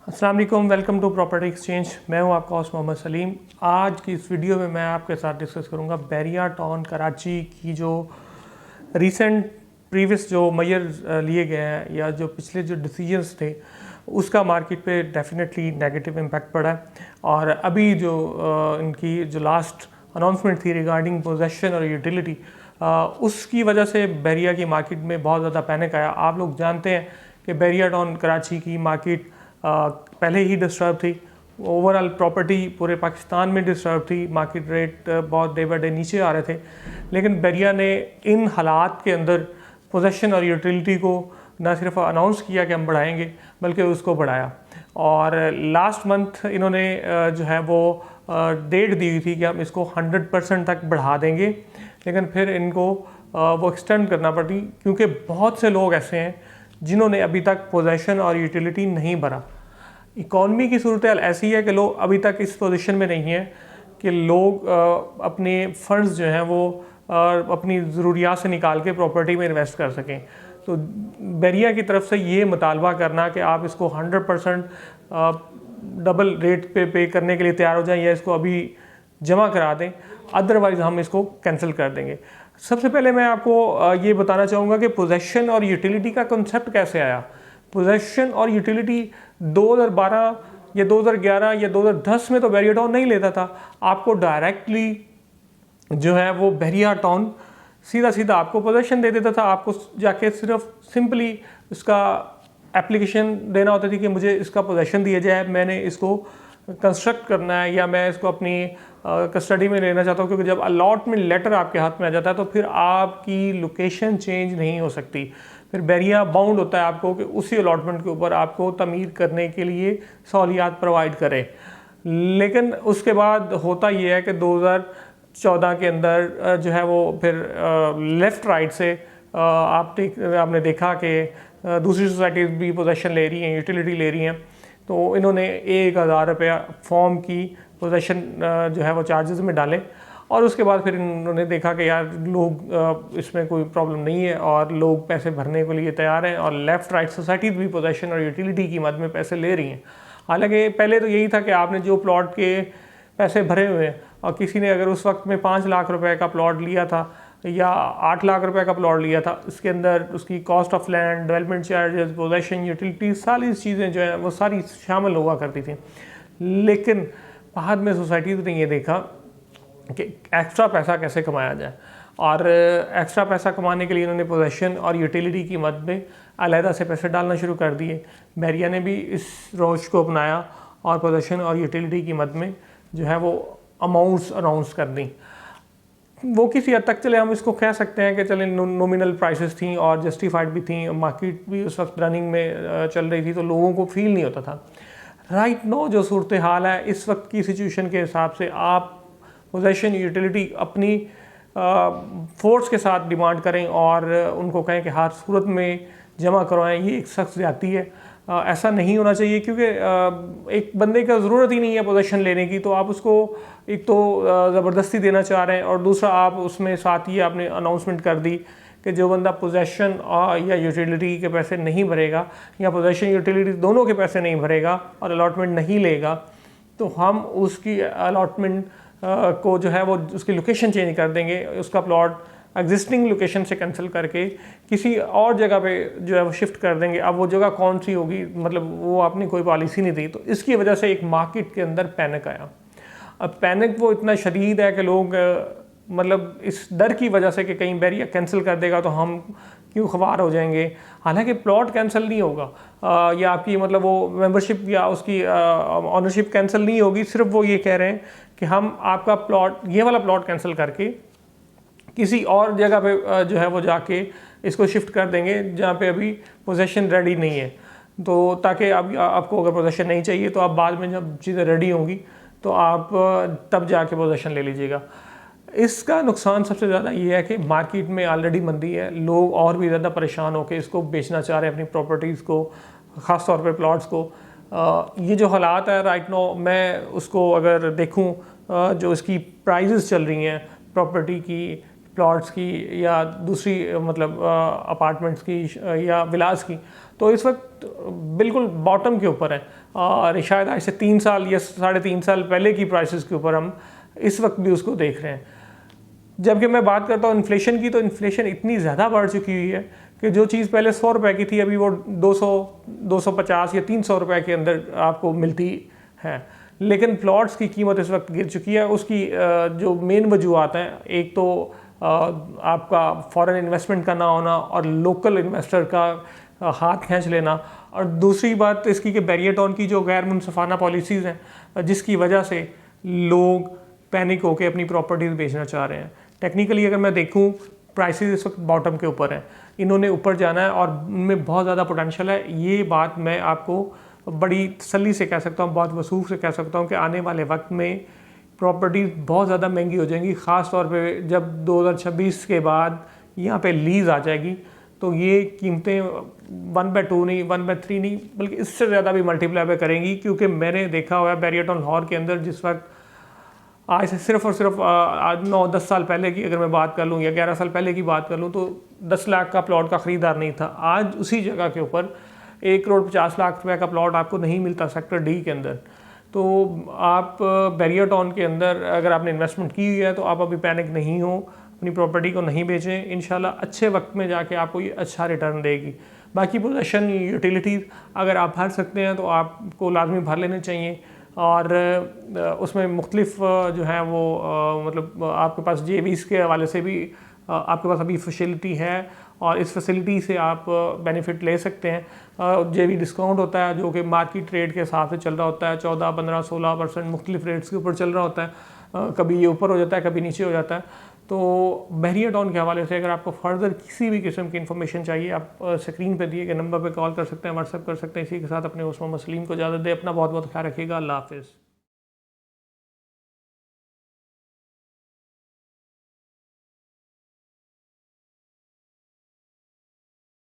अस्सलाम वालेकुम, welcome to property exchange. मैं हूं आपका होस्ट मोहम्मद सलीम। आज की इस वीडियो में मैं आपके साथ डिस्कस करूंगा बैरिया टाउन कराची की जो रीसेंट प्रीवियस जो मेजर लिए गए हैं या जो पिछले जो डिसीजंस थे उसका मार्केट पे डेफिनेटली नेगेटिव इम्पैक्ट पड़ा है। और अभी जो इनकी जो लास्ट अनाउंसमेंट थी रिगार्डिंग पोजेशन और यूटिलिटी, उसकी वजह से बैरिया की मार्केट में बहुत ज़्यादा पैनिक आया। आप लोग जानते हैं कि बैरिया टाउन कराची की मार्केट पहले ही डिस्टर्ब थी। ओवरऑल प्रॉपर्टी पूरे पाकिस्तान में डिस्टर्ब थी। मार्केट रेट बहुत डे बाई डे नीचे आ रहे थे, लेकिन बैरिया ने इन हालात के अंदर पोजेशन और यूटिलिटी को ना सिर्फ अनाउंस किया कि हम बढ़ाएंगे, बल्कि उसको बढ़ाया। और लास्ट मंथ इन्होंने जो है वो डेट दी हुई थी कि हम इसको 100% तक बढ़ा देंगे, लेकिन फिर इनको वो एक्सटेंड करना पड़ी, क्योंकि बहुत से लोग ऐसे हैं जिन्होंने अभी तक पोजेशन और यूटिलिटी नहीं भरा। इकॉनमी की सूरत हाल ऐसी है कि लोग अभी तक इस पोजीशन में नहीं है कि लोग अपने फंड्स जो हैं वो अपनी ज़रूरियात से निकाल के प्रॉपर्टी में इन्वेस्ट कर सकें। तो बैरिया की तरफ से ये मुतालबा करना कि आप इसको 100% डबल रेट पे करने के लिए तैयार हो जाएं या इसको अभी जमा करा दें, अदरवाइज़ हम इसको कैंसिल कर देंगे। सबसे पहले मैं आपको ये बताना चाहूँगा कि पोजेशन और यूटिलिटी का कॉन्सेप्ट कैसे आया। पोजेशन और यूटिलिटी 2012 या 2011 या 2010 में तो बैरिया टाउन नहीं लेता था। आपको डायरेक्टली जो है वो बैरिया टाउन सीधा सीधा आपको पोजेशन दे देता था। आपको जाके सिर्फ सिंपली उसका एप्लीकेशन देना होता थी कि मुझे इसका पोजेशन दिया जाए, मैंने इसको कंस्ट्रक्ट करना है या मैं इसको अपनी कस्टडी में लेना चाहता हूँ। क्योंकि जब अलॉटमेंट लेटर आपके हाथ में आ जाता है तो फिर आपकी लोकेशन चेंज नहीं हो सकती। फिर बैरिया बाउंड होता है आपको कि उसी अलॉटमेंट के ऊपर आपको तमीर करने के लिए सहूलियात प्रोवाइड करें। लेकिन उसके बाद होता ये है कि 2014 के अंदर जो है वो फिर लेफ़्ट राइट से आपने देखा कि दूसरी सोसाइटीज़ भी पोजेशन ले रही हैं, यूटिलिटी ले रही हैं। तो इन्होंने 1000 रुपया फॉर्म की पोजेशन जो है वो चार्जेस में डालें, और उसके बाद फिर इन्होंने देखा कि यार लोग इसमें कोई प्रॉब्लम नहीं है और लोग पैसे भरने के लिए तैयार हैं, और लेफ़्ट राइट सोसाइटीज़ भी पोजेशन और यूटिलिटी की मद में पैसे ले रही हैं। हालांकि पहले तो यही था कि आपने जो प्लॉट के पैसे भरे हुए हैं और किसी ने अगर उस वक्त में 5 लाख रुपए का प्लॉट लिया था या 8 लाख रुपए का प्लॉट लिया था, इसके अंदर उसकी cost of land, development charges, possession, utility, सारी चीज़ें जो हैं वो सारी शामिल हुआ करती थी। लेकिन बाद में सोसाइटीज़ ने ये देखा कि एक्स्ट्रा पैसा कैसे कमाया जाए, और एक्स्ट्रा पैसा कमाने के लिए इन्होंने पोजेशन और यूटिलिटी की मद में अलहदा से पैसे डालना शुरू कर दिए। बैरिया ने भी इस रोश को अपनाया और पोजेशन और यूटिलिटी की मद में जो है वो अमाउंट्स अनाउंस कर दी। वो किसी हद तक चले हम इसको कह सकते हैं कि चले नॉमिनल प्राइसेस थी और जस्टिफाइड भी थी, मार्केट भी उस वक्त रनिंग में चल रही थी, तो लोगों को फील नहीं होता था। राइट नो जो सूरत हाल है इस वक्त की सिचुएशन के हिसाब से, आप पोजेशन यूटिलिटी अपनी फोर्स के साथ डिमांड करें और उनको कहें कि हर सूरत में जमा करवाएं, ये एक सख्त ज़्यादती है। ऐसा नहीं होना चाहिए, क्योंकि एक बंदे का ज़रूरत ही नहीं है पोजेशन लेने की, तो आप उसको एक तो ज़बरदस्ती देना चाह रहे हैं, और दूसरा आप उसमें साथ ही आपने अनाउंसमेंट कर दी कि जो बंदा पोजेशन या यूटिलिटी के पैसे नहीं भरेगा या पोजेशन यूटिलिटी दोनों के पैसे नहीं भरेगा और अलॉटमेंट नहीं लेगा, तो हम उसकी अलॉटमेंट को जो है वो उसकी लोकेशन चेंज कर देंगे, उसका प्लॉट एग्जिस्टिंग लोकेशन से कैंसिल करके किसी और जगह पे जो है वो शिफ्ट कर देंगे। अब वो जगह कौन सी होगी, मतलब वो आपने कोई पॉलिसी नहीं दी। तो इसकी वजह से एक मार्केट के अंदर पैनिक आया। अब पैनिक वो इतना शदीद है कि लोग मतलब इस डर की वजह से कि कहीं बैरिया कैंसिल कर देगा तो हम क्यों ख्वार हो जाएंगे। हालांकि प्लॉट कैंसिल नहीं होगा या आपकी मतलब वो मेंबरशिप या उसकी ऑनरशिप कैंसिल नहीं होगी। सिर्फ वो ये कह रहे हैं कि हम आपका प्लॉट, ये वाला प्लॉट कैंसिल करके किसी और जगह पे जो है वो जाके इसको शिफ्ट कर देंगे जहाँ पे अभी पोजेशन रेडी नहीं है। तो ताकि अब आपको अगर पोजेशन नहीं चाहिए तो आप बाद में जब चीज़ें रेडी होंगी तो आप तब जाके पोजेशन ले लीजिएगा। इसका नुकसान सबसे ज़्यादा ये है कि मार्केट में ऑलरेडी मंदी है, लोग और भी ज़्यादा परेशान होकर इसको बेचना चाह रहे हैं, अपनी प्रॉपर्टीज़ को, ख़ास तौर पे प्लॉट्स को। ये जो हालात है राइट नो, मैं उसको अगर देखूं जो इसकी प्राइजेस चल रही हैं प्रॉपर्टी की, प्लॉट्स की या दूसरी मतलब अपार्टमेंट्स की या विलास की, तो इस वक्त बिल्कुल बॉटम के ऊपर है और शायद आज से 3 साल या 3.5 साल पहले की प्राइसेस के ऊपर हम इस वक्त भी उसको देख रहे हैं। जबकि मैं बात करता हूँ इन्फ्लेशन की, तो इन्फ्लेशन इतनी ज़्यादा बढ़ चुकी हुई है कि जो चीज़ पहले 100 रुपये की थी अभी वो 200, 250 या 300 रुपये के अंदर आपको मिलती है। लेकिन प्लॉट्स की कीमत इस वक्त गिर चुकी है। उसकी जो मेन वजूहत हैं, एक तो आपका फॉरेन इन्वेस्टमेंट का ना होना और लोकल इन्वेस्टर का हाथ खींच लेना, और दूसरी बात इसकी कि बैरियरटॉन की जो गैर मुनसफाना पॉलिसीज़ हैं जिसकी वजह से लोग पैनिक होकर अपनी प्रॉपर्टीज़ बेचना चाह रहे हैं। टेक्निकली अगर मैं देखूं, प्राइसेस इस वक्त बॉटम के ऊपर हैं, इन्होंने ऊपर जाना है और उनमें बहुत ज़्यादा पोटेंशियल है। ये बात मैं आपको बड़ी तसल्ली से कह सकता हूँ, बहुत वसूख से कह सकता हूँ कि आने वाले वक्त में प्रॉपर्टीज़ बहुत ज़्यादा महंगी हो जाएंगी, ख़ास तौर पे जब 2026 के बाद यहाँ पे लीज़ आ जाएगी तो ये कीमतें 1/2 नहीं, 1/3 नहीं, बल्कि इससे ज़्यादा भी मल्टीप्लाई पे करेंगी। क्योंकि मैंने देखा हुआ है बैरियरटॉन लाहौर के अंदर, जिस वक्त आज से सिर्फ और सिर्फ 9-10 साल पहले की अगर मैं बात कर लूँ या 11 साल पहले की बात कर लूँ, तो 10 लाख का प्लॉट का ख़रीदार नहीं था। आज उसी जगह के ऊपर 1,50,00,000 रुपये का प्लॉट आपको नहीं मिलता सेक्टर डी के अंदर। तो आप बैरियरटॉन के अंदर अगर आपने इन्वेस्टमेंट की हुई है तो आप अभी पैनिक नहीं हो, अपनी प्रॉपर्टी को नहीं बेचें। इंशाल्लाह अच्छे वक्त में जाके आपको ये अच्छा रिटर्न देगी। बाकी पोजेशन यूटिलिटीज़ अगर आप भर सकते हैं तो आपको लाजमी भर लेने चाहिए, और उसमें मुख्तलिफ जो है वो मतलब आपके पास JVs के हवाले से भी आपके पास अभी फैसिलिटी है और इस फैसिलिटी से आप बेनिफिट ले सकते हैं। JV डिस्काउंट होता है जो कि मार्केट रेट के हिसाब से चल रहा होता है, 14, 15, 16% मुख्तलिफ रेट्स के ऊपर चल रहा होता है। कभी ये ऊपर हो जाता है, कभी नीचे हो जाता है। तो बैरियरटॉन के हवाले से अगर आपको फर्दर किसी भी किस्म की इन्फॉर्मेशन चाहिए, आप स्क्रीन पे दिए गए नंबर पे कॉल कर सकते हैं, व्हाट्सएप कर सकते हैं। इसी के साथ अपने उस्मान मसलीम को इजाज़त दें। अपना बहुत बहुत ख्याल रखिएगा। अल्लाह हाफ़िज़।